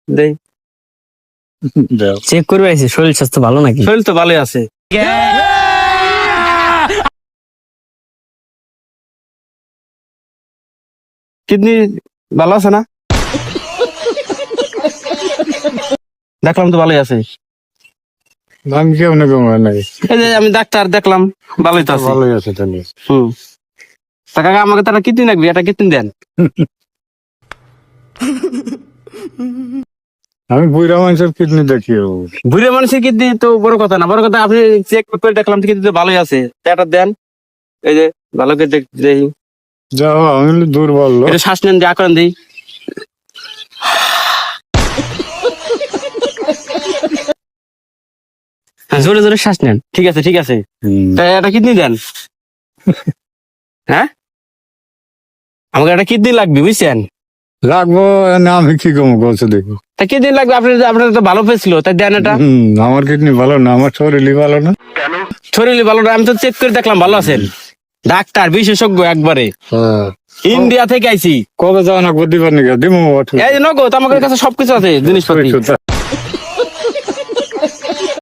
দেই চেক করবে আইছি শরীর স্বাস্থ্য ভালো নাকি? শরীর তো ভালোই আছে। কিডনি ভালো আছে না? দেখলাম তো ভালোই আছে। আমি কেমন কেমন নাই এই যে আমি ডাক্তার দেখলাম ভালোই তো আছে। ভালোই আছে তাহলে। তা কাকা আমাকে তারা কিডনি লাগবে, একটা কিডনি দেন। আমি বুড়া মানুষের কিডনি দেখি বুড়ে মানুষের কিডনি তো বড় কথা না, বড় কথা আপনি চেক করে দেখলাম কিডনি তো ভালোই আছে, তা একটা দেন। এই যে ভালো করে দেখি, যাও আমি হলো দুর্বল লোক। এটা শ্বাস নেন, যা করেন দিই। জোরে জোরে শ্বাস নেন। ঠিক আছে ঠিক আছে, তা একটা কিডনি দেন। হ্যাঁ আমাকে একটা কিডনি লাগবে বুঝছেন। লাগবো না, আমি কি কম বলছে দেখি। তা কিডনি লাগবে, আপনার তো ভালো পেয়েছিল, তাই দেন এটা। আমার কিডনি ভালো না, আমার শরীরই ভালো না। শরীর ভালো না, আমি তো চেক করে দেখলাম ভালো আছেন। ডাক্তার বিশেষজ্ঞ একবারে, ইন্ডিয়া থেকে আইছি। কবে যাওয়া না দিবার নাকি দিমো। এই যে নগদ আমার কাছে সবকিছু আছে জিনিসপত্র।